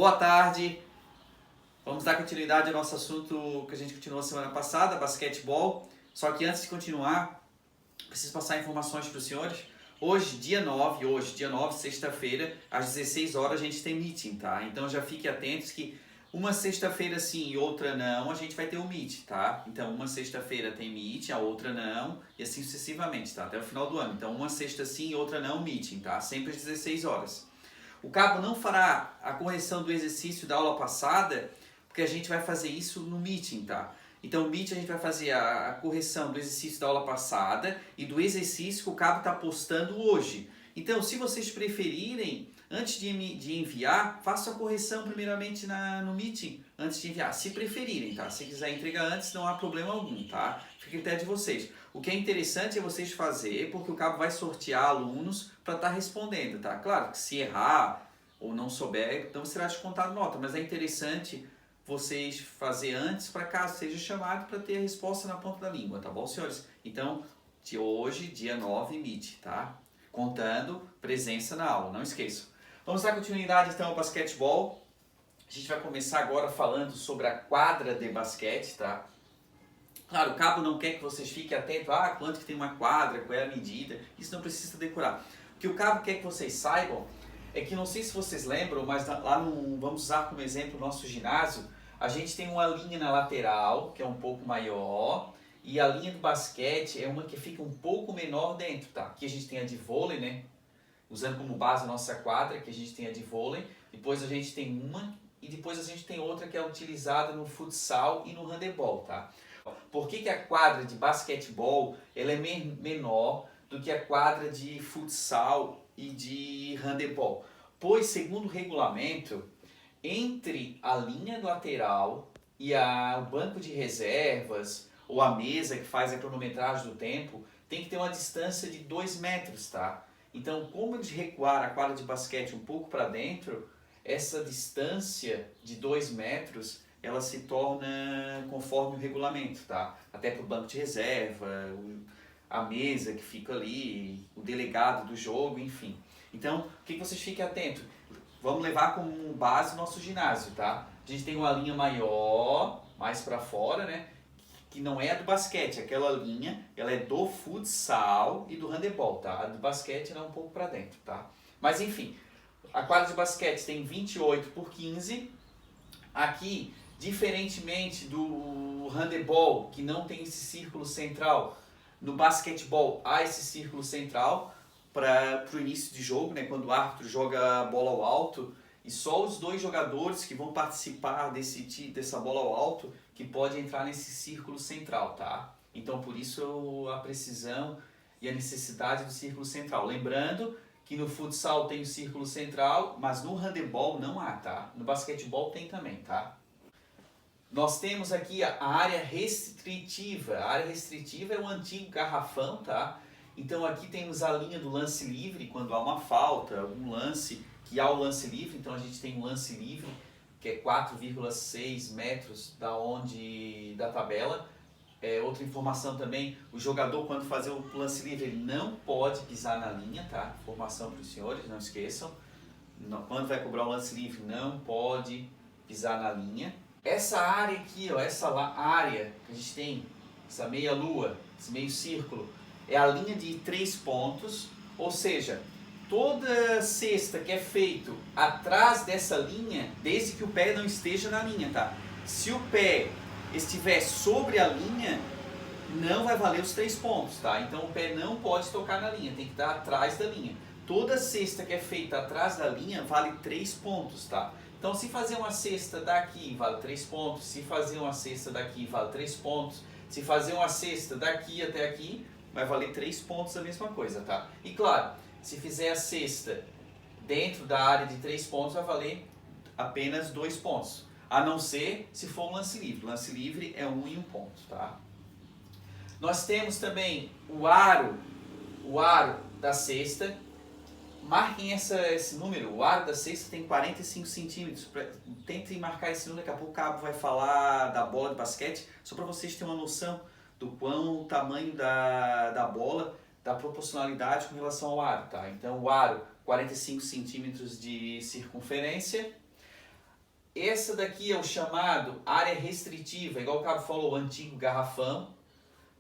Boa tarde, vamos dar continuidade ao nosso assunto que a gente continuou semana passada, basquetebol. Só que antes de continuar, preciso passar informações para os senhores. Hoje, dia 9, sexta-feira, às 16 horas a gente tem meeting, tá? Então já fiquem atentos que uma sexta-feira sim e outra não, a gente vai ter um meet, tá? Então uma sexta-feira tem meeting, a outra não, e assim sucessivamente, tá? Até o final do ano. Então uma sexta sim e outra não, meeting, tá? Sempre às 16 horas. O cabo não fará a correção do exercício da aula passada, porque a gente vai fazer isso no meeting, tá? Então, no meeting a gente vai fazer a correção do exercício da aula passada e do exercício que o cabo está postando hoje. Então, se vocês preferirem, antes de enviar, faça a correção primeiramente no meeting, antes de enviar, se preferirem, tá? Se quiser entregar antes, não há problema algum, tá? Fica a critério de vocês. O que é interessante é vocês fazer, porque o cabo vai sortear alunos para estar respondendo, tá? Claro que se errar ou não souber, então será descontado nota, mas é interessante vocês fazer antes para caso seja chamado para ter a resposta na ponta da língua, tá bom, senhores? Então, de hoje, dia 9, meet, tá? Contando presença na aula, não esqueçam. Vamos dar continuidade então ao basquetebol. A gente vai começar agora falando sobre a quadra de basquete, tá? Claro, o cabo não quer que vocês fiquem atentos, quanto que tem uma quadra, qual é a medida, isso não precisa decorar. O que o cabo quer que vocês saibam é que, não sei se vocês lembram, mas lá vamos usar como exemplo o nosso ginásio, a gente tem uma linha na lateral, que é um pouco maior, e a linha do basquete é uma que fica um pouco menor dentro, tá? Aqui a gente tem a de vôlei, né? Usando como base a nossa quadra, que a gente tem a de vôlei, depois a gente tem uma, e depois a gente tem outra que é utilizada no futsal e no handebol, tá? Por que a quadra de basquetebol ela é menor do que a quadra de futsal e de handebol? Pois, segundo o regulamento, entre a linha lateral e o banco de reservas ou a mesa que faz a cronometragem do tempo, tem que ter uma distância de 2 metros, tá? Então, como eles recuaram a quadra de basquete um pouco para dentro, essa distância de 2 metros ela se torna conforme o regulamento, tá? Até para o banco de reserva, a mesa que fica ali, o delegado do jogo, enfim. Então, o que vocês fiquem atentos? Vamos levar como base o nosso ginásio, tá? A gente tem uma linha maior, mais para fora, né? Que não é a do basquete, aquela linha, ela é do futsal e do handebol, tá? A do basquete ela é um pouco para dentro, tá? Mas enfim, a quadra de basquete tem 28 por 15. Aqui, diferentemente do handebol, que não tem esse círculo central, no basquetebol há esse círculo central para o início de jogo, né, quando o árbitro joga a bola ao alto, e só os dois jogadores que vão participar dessa bola ao alto que pode entrar nesse círculo central, tá? Então, por isso a precisão e a necessidade do círculo central. Lembrando que no futsal tem o círculo central, mas no handebol não há, tá? No basquetebol tem também, tá? Nós temos aqui a área restritiva. A área restritiva é o antigo garrafão, tá? Então aqui temos a linha do lance livre, quando há uma falta, algum lance que há o lance livre. Então a gente tem um lance livre, que é 4,6 metros da tabela. Outra informação também, o jogador quando fazer o lance livre, ele não pode pisar na linha, tá? Informação para os senhores, não esqueçam. Quando vai cobrar o lance livre, não pode pisar na linha. Essa área aqui, ó, essa área que a gente tem, essa meia lua, esse meio círculo, é a linha de 3 pontos, ou seja, toda cesta que é feito atrás dessa linha, desde que o pé não esteja na linha, tá? Se o pé estiver sobre a linha, não vai valer os 3 pontos, tá? Então o pé não pode tocar na linha, tem que estar atrás da linha. Toda cesta que é feita atrás da linha vale 3 pontos, tá? Então se fazer uma cesta daqui vale 3 pontos, se fazer uma cesta daqui vale 3 pontos, se fazer uma cesta daqui até aqui vai valer 3 pontos a mesma coisa, tá? E claro, se fizer a cesta dentro da área de 3 pontos vai valer apenas 2 pontos. A não ser se for um lance livre. O lance livre é 1 e 1 ponto, tá? Nós temos também o aro da cesta. Marquem esse número, o aro da cesta tem 45 centímetros. Tentem marcar esse número, daqui a pouco o cabo vai falar da bola de basquete, só para vocês terem uma noção do quão o tamanho da bola, da proporcionalidade com relação ao aro, tá? Então o aro, 45 centímetros de circunferência. Essa daqui é o chamado área restritiva, igual o Cabo falou, o antigo garrafão.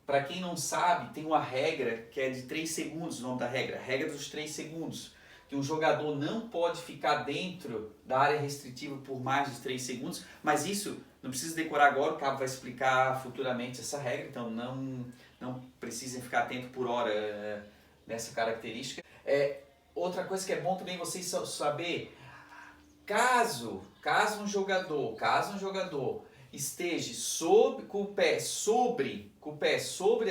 Para quem não sabe, tem uma regra que é de 3 segundos, o nome da regra, a regra dos 3 segundos. Que um jogador não pode ficar dentro da área restritiva por mais de 3 segundos, mas isso não precisa decorar agora, o Cabo vai explicar futuramente essa regra, então não precisem ficar atento por hora nessa característica. Outra coisa que é bom também vocês saber, caso um jogador esteja com o pé sobre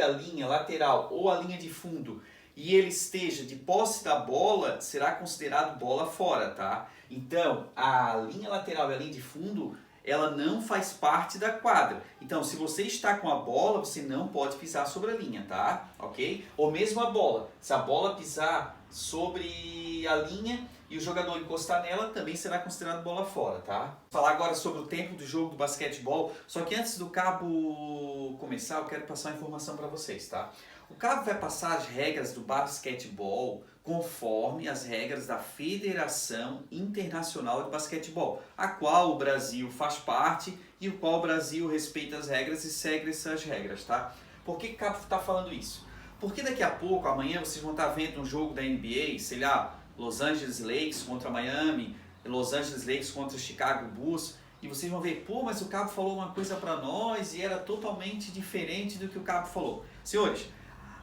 a linha lateral ou a linha de fundo e ele esteja de posse da bola, será considerado bola fora, tá? Então, a linha lateral e a linha de fundo, ela não faz parte da quadra. Então, se você está com a bola, você não pode pisar sobre a linha, tá? Ok? Ou mesmo a bola. Se a bola pisar sobre a linha e o jogador encostar nela, também será considerado bola fora, tá? Vou falar agora sobre o tempo do jogo do basquetebol, só que antes do Cabo começar, eu quero passar uma informação para vocês, tá? O Cabo vai passar as regras do basquetebol conforme as regras da Federação Internacional de Basquetebol, a qual o Brasil faz parte e o qual o Brasil respeita as regras e segue essas regras, tá? Por que o Cabo está falando isso? Porque daqui a pouco, amanhã, vocês vão estar vendo um jogo da NBA, sei lá, Los Angeles Lakers contra Miami, Los Angeles Lakers contra Chicago Bulls, e vocês vão ver, pô, mas o Cabo falou uma coisa para nós e era totalmente diferente do que o Cabo falou. Senhores,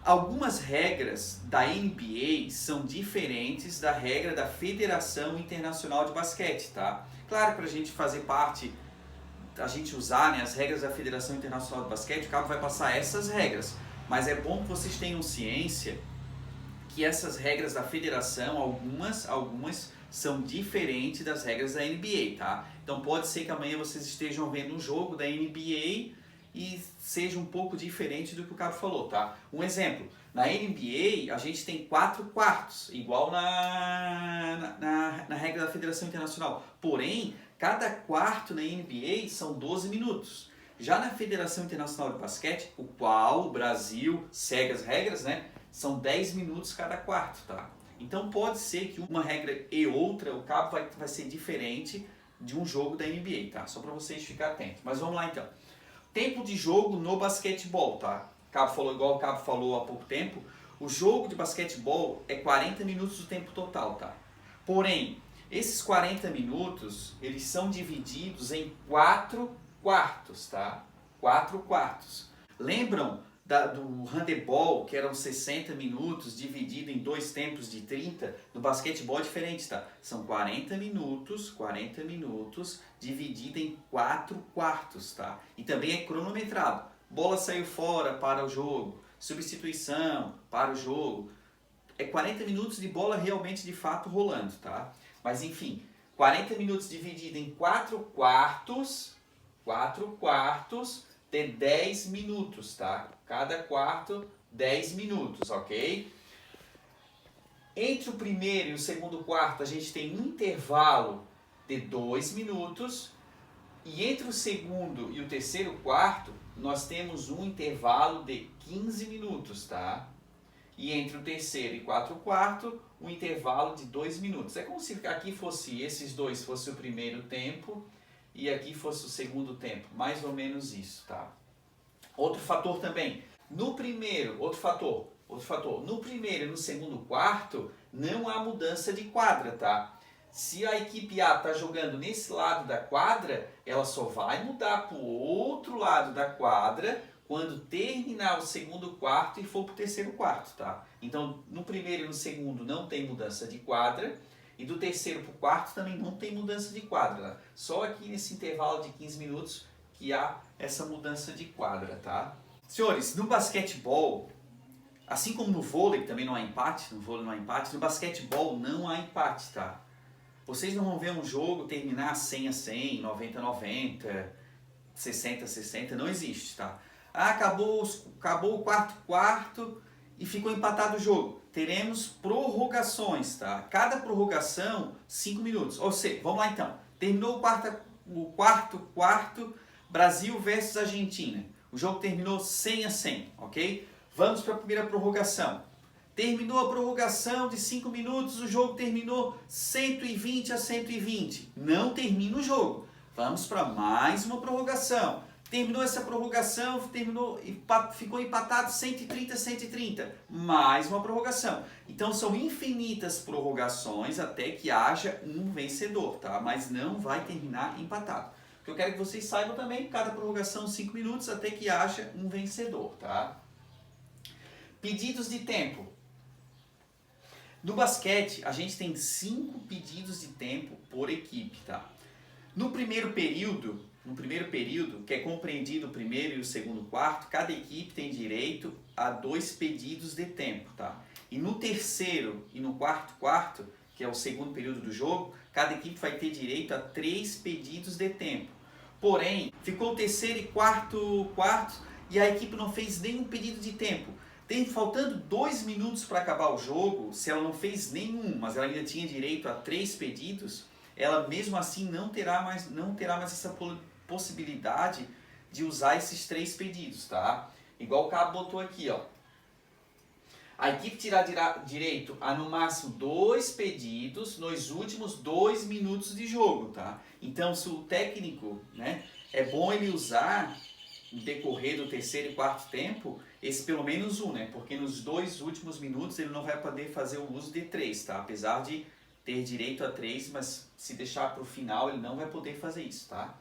algumas regras da NBA são diferentes da regra da Federação Internacional de Basquete, tá? Claro, para a gente fazer parte, a gente usar, né, as regras da Federação Internacional de Basquete, o Cabo vai passar essas regras. Mas é bom que vocês tenham ciência que essas regras da federação, algumas são diferentes das regras da NBA, tá? Então pode ser que amanhã vocês estejam vendo um jogo da NBA e seja um pouco diferente do que o Cabo falou, tá? Um exemplo, na NBA a gente tem 4 quartos, igual na regra da Federação Internacional. Porém, cada quarto na NBA são 12 minutos. Já na Federação Internacional de Basquete, o qual o Brasil segue as regras, né? São 10 minutos cada quarto, tá? Então pode ser que uma regra e outra, o Cabo vai ser diferente de um jogo da NBA, tá? Só para vocês ficarem atentos. Mas vamos lá então. Tempo de jogo no basquetebol, tá? O Cabo falou, igual o Cabo falou há pouco tempo, o jogo de basquetebol é 40 minutos do tempo total, tá? Porém, esses 40 minutos, eles são divididos em 4 quartos, tá? 4 quartos. Lembram do handebol, que eram 60 minutos dividido em 2 tempos de 30? No basquetebol é diferente, tá? São 40 minutos dividido em 4 quartos, tá? E também é cronometrado. Bola saiu fora para o jogo, substituição para o jogo. É 40 minutos de bola realmente de fato rolando, tá? Mas enfim, 40 minutos dividido em 4 quartos de 10 minutos, tá? Cada quarto, 10 minutos, ok? Entre o primeiro e o segundo quarto, a gente tem um intervalo de 2 minutos. E entre o segundo e o terceiro quarto, nós temos um intervalo de 15 minutos, tá? E entre o terceiro e 4 quarto, um intervalo de 2 minutos. É como se aqui fosse, esses dois fosse o primeiro tempo e aqui fosse o segundo tempo, mais ou menos isso, tá? Outro fator também, no primeiro e no segundo quarto, não há mudança de quadra, tá? Se a equipe A está jogando nesse lado da quadra, ela só vai mudar para o outro lado da quadra quando terminar o segundo quarto e for para o terceiro quarto, tá? Então, no primeiro e no segundo não tem mudança de quadra, e do terceiro para o quarto também não tem mudança de quadra, tá? Só aqui nesse intervalo de 15 minutos que há essa mudança de quadra, tá? Senhores, no basquetebol, assim como no vôlei também não há empate, no basquetebol não há empate, tá? Vocês não vão ver um jogo terminar 100-100, 90-90, 60-60, não existe, tá? Ah, acabou o quarto e ficou empatado o jogo. Teremos prorrogações, tá? Cada prorrogação, 5 minutos. Ou seja, vamos lá então. Terminou o quarto, Brasil versus Argentina. O jogo terminou 100-100, ok? Vamos para a primeira prorrogação. Terminou a prorrogação de 5 minutos, o jogo terminou 120-120. Não termina o jogo. Vamos para mais uma prorrogação. Terminou essa prorrogação, ficou empatado 130-130. Mais uma prorrogação. Então são infinitas prorrogações até que haja um vencedor, tá? Mas não vai terminar empatado. O que eu quero que vocês saibam também, cada prorrogação 5 minutos até que haja um vencedor, tá? Pedidos de tempo. No basquete, a gente tem 5 pedidos de tempo por equipe, tá? No primeiro período, que é compreendido o primeiro e o segundo quarto, cada equipe tem direito a 2 pedidos de tempo, tá? E no terceiro e no quarto, que é o segundo período do jogo, cada equipe vai ter direito a 3 pedidos de tempo. Porém, ficou o terceiro e quarto e a equipe não fez nenhum pedido de tempo. Faltando 2 minutos para acabar o jogo, se ela não fez nenhum, mas ela ainda tinha direito a 3 pedidos, ela mesmo assim não terá mais essa possibilidade de usar esses 3 pedidos, tá? Igual o Cabo botou aqui, ó. A equipe terá direito a no máximo 2 pedidos nos últimos 2 minutos de jogo, tá? Então, se o técnico, né, é bom ele usar no decorrer do terceiro e quarto tempo, esse pelo menos um, né? Porque nos 2 últimos minutos ele não vai poder fazer o uso de 3, tá? Apesar de ter direito a 3, mas se deixar para o final ele não vai poder fazer isso, tá?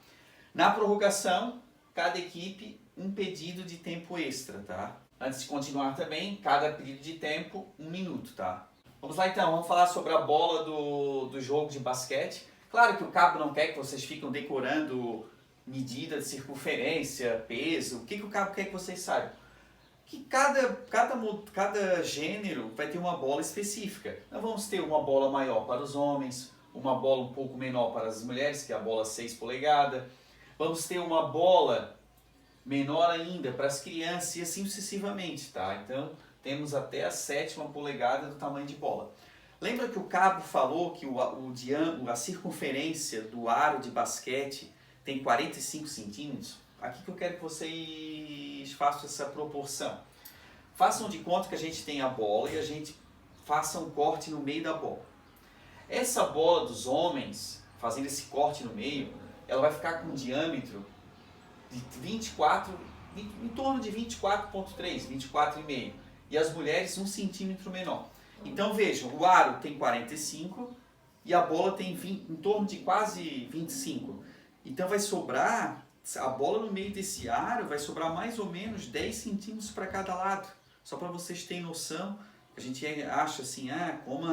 Na prorrogação, cada equipe um pedido de tempo extra, tá? Antes de continuar também, cada pedido de tempo 1 minuto, tá? Vamos lá então, vamos falar sobre a bola do jogo de basquete. Claro que o Cabo não quer que vocês fiquem decorando medida de circunferência, peso. O que o Cabo quer que vocês saibam? Que cada gênero vai ter uma bola específica. Nós vamos ter uma bola maior para os homens, uma bola um pouco menor para as mulheres, que é a bola 6 polegadas. Vamos ter uma bola menor ainda para as crianças e assim sucessivamente, tá? Então, temos até a 7ª polegada do tamanho de bola. Lembra que o Cabo falou que a circunferência do aro de basquete tem 45 centímetros? Aqui que eu quero que vocês façam essa proporção. Façam de conta que a gente tem a bola e a gente faça um corte no meio da bola. Essa bola dos homens, fazendo esse corte no meio, ela vai ficar com um diâmetro de em torno de 24,3, 24,5. E as mulheres 1 centímetro menor. Então vejam, o aro tem 45 e a bola tem em torno de quase 25. Então vai sobrar, a bola no meio desse aro vai sobrar mais ou menos 10 centímetros para cada lado. Só para vocês terem noção, a gente acha assim, como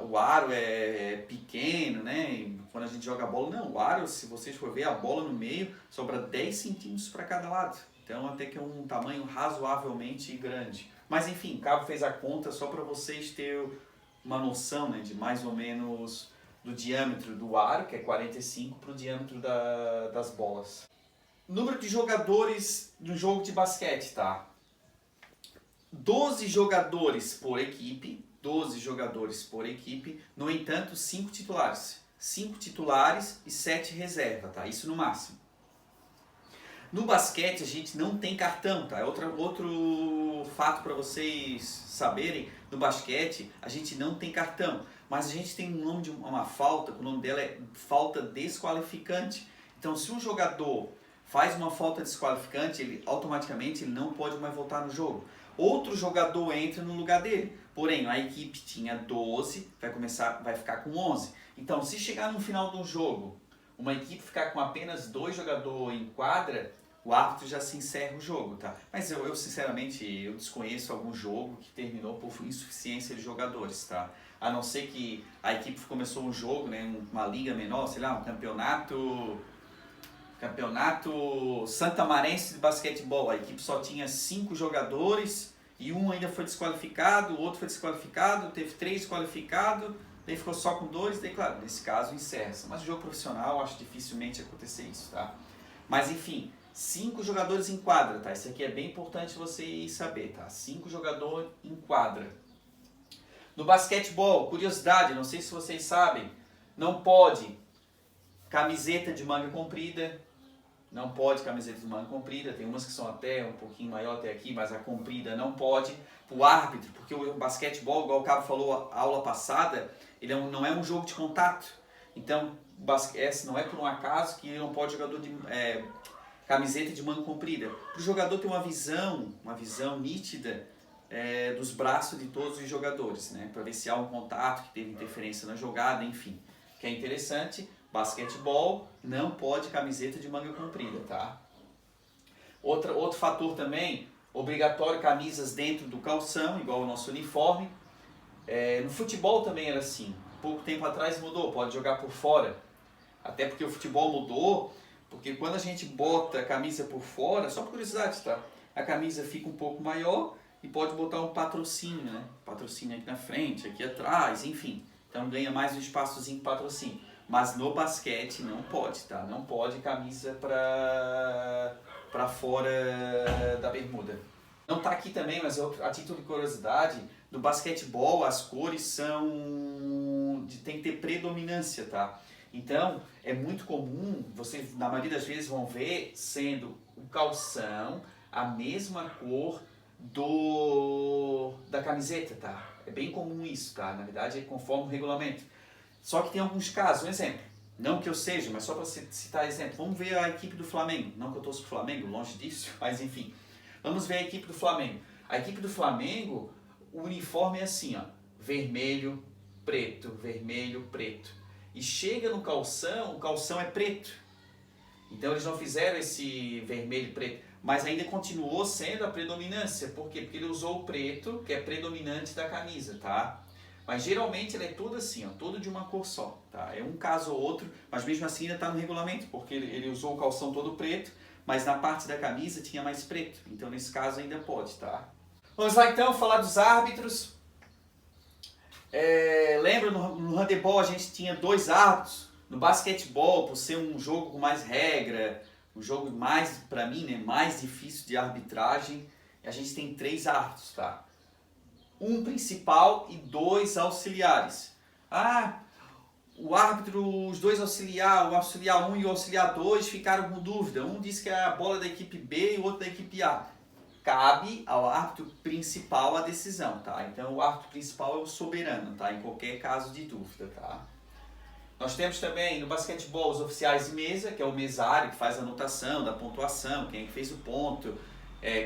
o aro é pequeno, né? E quando a gente joga a bola, não, o aro, se vocês for ver a bola no meio, sobra 10 centímetros para cada lado. Então até que é um tamanho razoavelmente grande. Mas enfim, o Cabo fez a conta só para vocês terem uma noção, né, de mais ou menos do diâmetro do aro, que é 45, para o diâmetro das bolas. Número de jogadores no jogo de basquete, tá? 12 jogadores por equipe, no entanto 5 titulares. 5 titulares e 7 reserva, tá? Isso no máximo. No basquete a gente não tem cartão, tá? É outro fato para vocês saberem. No basquete a gente não tem cartão, mas a gente tem um nome de uma falta, o nome dela é falta desqualificante. Então se um jogador faz uma falta desqualificante, automaticamente ele não pode mais voltar no jogo. Outro jogador entra no lugar dele. Porém, a equipe tinha 12, vai ficar com 11. Então, se chegar no final do jogo, uma equipe ficar com apenas 2 jogadores em quadra, o árbitro já se encerra o jogo, tá? Mas eu sinceramente, eu desconheço algum jogo que terminou por insuficiência de jogadores, tá? A não ser que a equipe começou um jogo, né, uma liga menor, sei lá, um campeonato santamarense de basquetebol. A equipe só tinha 5 jogadores e um ainda foi desqualificado, o outro foi desqualificado, teve 3 desqualificados, daí ficou só com 2, daí claro, nesse caso encerra-se. Mas o jogo profissional, eu acho dificilmente acontecer isso, tá? Mas enfim, 5 jogadores em quadra, tá? Isso aqui é bem importante você saber, tá? 5 jogadores em quadra. No basquetebol, curiosidade, não sei se vocês sabem, não pode camiseta de manga comprida, tem umas que são até um pouquinho maior até aqui, mas a comprida não pode. O árbitro, porque o basquetebol, igual o Cabo falou a aula passada, ele não é um jogo de contato. Então, essa não é por um acaso que não pode jogador de camiseta de manga comprida. Para o jogador ter uma visão nítida dos braços de todos os jogadores, né? Para ver se há um contato que teve interferência na jogada, enfim. Que é interessante, basquetebol não pode camiseta de manga comprida, tá? Outro fator também, obrigatório camisas dentro do calção, igual o nosso uniforme. No futebol também era assim. Pouco tempo atrás mudou, pode jogar por fora. Até porque o futebol mudou, porque quando a gente bota a camisa por fora, só por curiosidade, tá? A camisa fica um pouco maior e pode botar um patrocínio, né? Patrocínio aqui na frente, aqui atrás, enfim. Então ganha mais um espaçozinho de patrocínio. Mas no basquete não pode, tá? Não pode camisa para fora da bermuda. Não tá aqui também, mas a título de curiosidade, no basquetebol as cores tem que ter predominância, tá? Então é muito comum, vocês na maioria das vezes vão ver sendo o calção a mesma cor da camiseta, tá? É bem comum isso, tá? Na verdade é conforme o regulamento. Só que tem alguns casos, um exemplo, não que eu seja, mas só para citar exemplo, vamos ver a equipe do Flamengo, não que eu torço pro Flamengo, longe disso, mas enfim, vamos ver a equipe do Flamengo. A equipe do Flamengo, o uniforme é assim, ó, vermelho, preto, vermelho, preto. E chega no calção, o calção é preto. Então eles não fizeram esse vermelho e preto, mas ainda continuou sendo a predominância. Por quê? Porque ele usou o preto, que é predominante da camisa, tá? Mas geralmente ele é todo assim, ó, todo de uma cor só, tá? É um caso ou outro, mas mesmo assim ainda está no regulamento, porque ele usou o calção todo preto, mas na parte da camisa tinha mais preto. Então nesse caso ainda pode, tá? Vamos lá então falar dos árbitros. Lembra no handebol a gente tinha 2 árbitros? No basquetebol, por ser um jogo com mais regra, um jogo mais, para mim, né, mais difícil de arbitragem, a gente tem 3 árbitros, tá? Um principal e 2 auxiliares. O árbitro, os 2 auxiliares, o auxiliar 1 e o auxiliar 2 ficaram com dúvida. Um disse que é a bola da equipe B e o outro da equipe A. Cabe ao árbitro principal a decisão, tá? Então o árbitro principal é o soberano, tá? Em qualquer caso de dúvida, tá? Nós temos também no basquetebol os oficiais de mesa, que é o mesário que faz a anotação da pontuação, quem é que fez o ponto,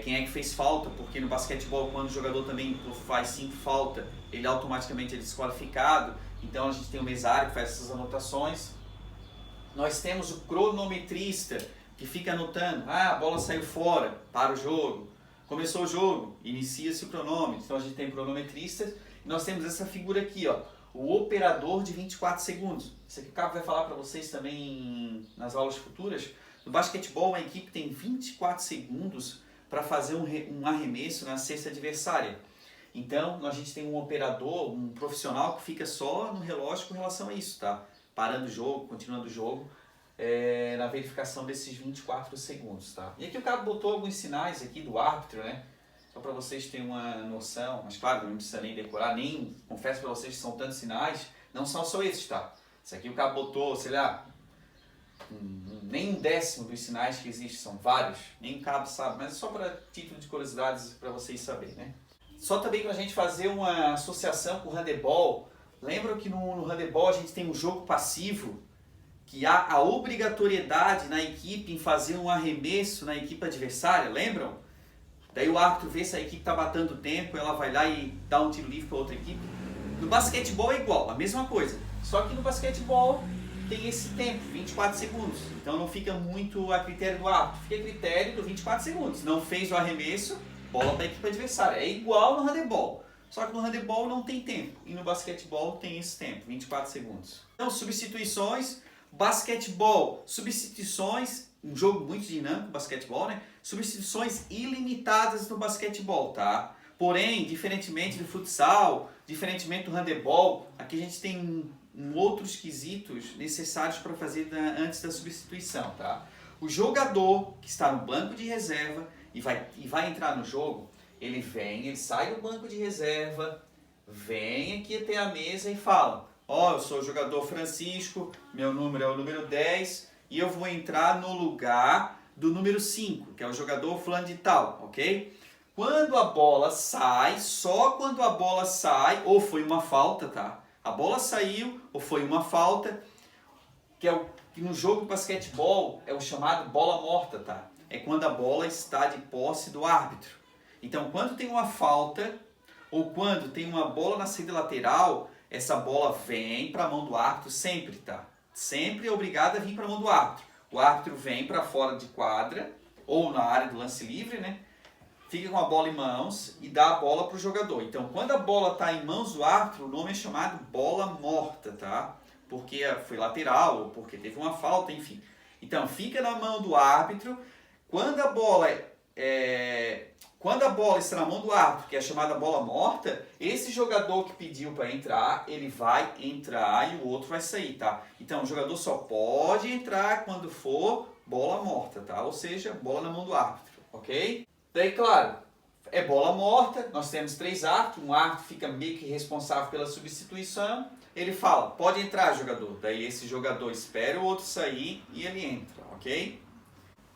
quem é que fez falta, porque no basquetebol quando o jogador também faz 5 faltas, ele automaticamente é desqualificado, então a gente tem o mesário que faz essas anotações. Nós temos o cronometrista, que fica anotando, a bola saiu fora, para o jogo. Começou o jogo, inicia-se o cronômetro, então a gente tem cronometristas, e nós temos essa figura aqui, ó, o operador de 24 segundos. Isso aqui o Cabo vai falar para vocês também nas aulas futuras. No basquetebol, a equipe tem 24 segundos para fazer um arremesso na cesta adversária. Então, a gente tem um operador, um profissional que fica só no relógio com relação a isso, tá? Parando o jogo, continuando o jogo, na verificação desses 24 segundos, tá? E aqui o Cabo botou alguns sinais aqui do árbitro, né? Só para vocês terem uma noção, mas claro, não precisa nem decorar, nem confesso para vocês que são tantos sinais, não são só esses, tá? Isso aqui o Cabo botou, sei lá, nem 1/10 dos sinais que existem, são vários, nem o Cabo sabe, mas é só para título de curiosidades para vocês saberem, né? Só também para a gente fazer uma associação com o handebol, lembram que no handebol a gente tem um jogo passivo, que há a obrigatoriedade na equipe em fazer um arremesso na equipe adversária, lembram? Daí o árbitro vê se a equipe está batendo tempo, ela vai lá e dá um tiro livre para outra equipe. No basquetebol é igual, a mesma coisa. Só que no basquetebol tem esse tempo, 24 segundos. Então não fica muito a critério do árbitro, fica a critério do 24 segundos. Não fez o arremesso, bola para a equipe adversária. É igual no handebol. Só que no handebol não tem tempo. E no basquetebol tem esse tempo, 24 segundos. Então, substituições, basquetebol, substituições, um jogo muito dinâmico, basquetebol, né? Substituições ilimitadas no basquetebol, tá? Porém, diferentemente do futsal, diferentemente do handebol, aqui a gente tem outros quesitos necessários para fazer antes da substituição, tá? O jogador que está no banco de reserva e vai entrar no jogo, ele sai do banco de reserva, vem aqui até a mesa e fala: eu sou o jogador Francisco, meu número é o número 10 e eu vou entrar no lugar do número 5, que é o jogador fulano de tal, ok? Quando a bola sai, só quando a bola sai, ou foi uma falta, tá? A bola saiu, ou foi uma falta, que no jogo de basquetebol é o chamado bola morta, tá? É quando a bola está de posse do árbitro. Então, quando tem uma falta ou quando tem uma bola na saída lateral, essa bola vem para a mão do árbitro sempre, tá? Sempre é obrigada a vir para a mão do árbitro. O árbitro vem para fora de quadra ou na área do lance livre, né? Fica com a bola em mãos e dá a bola para o jogador. Então, quando a bola está em mãos do árbitro, o nome é chamado bola morta, tá? Porque foi lateral ou porque teve uma falta, enfim. Então, fica na mão do árbitro. Quando a bola está na mão do árbitro, que é a chamada bola morta, esse jogador que pediu para entrar, ele vai entrar e o outro vai sair, tá? Então, o jogador só pode entrar quando for bola morta, tá? Ou seja, bola na mão do árbitro, ok? Daí, claro, é bola morta, nós temos 3 árbitros, um árbitro fica meio que responsável pela substituição, ele fala, pode entrar jogador, daí esse jogador espera o outro sair e ele entra, ok?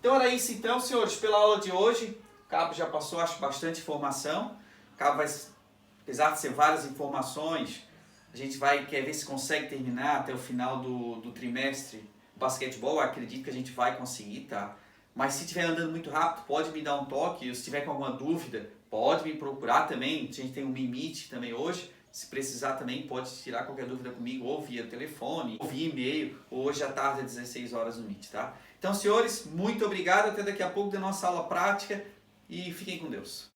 Então era isso então, senhores, pela aula de hoje, o Cabo já passou, acho, bastante informação, o Cabo vai, apesar de ser várias informações, a gente quer ver se consegue terminar até o final do trimestre o basquetebol, eu acredito que a gente vai conseguir, tá? Mas se estiver andando muito rápido, pode me dar um toque. Se estiver com alguma dúvida, pode me procurar também. A gente tem um Meet também hoje. Se precisar também, pode tirar qualquer dúvida comigo, ou via telefone, ou via e-mail, ou hoje à tarde às 16 horas no Meet, tá? Então, senhores, muito obrigado. Até daqui a pouco da nossa aula prática e fiquem com Deus.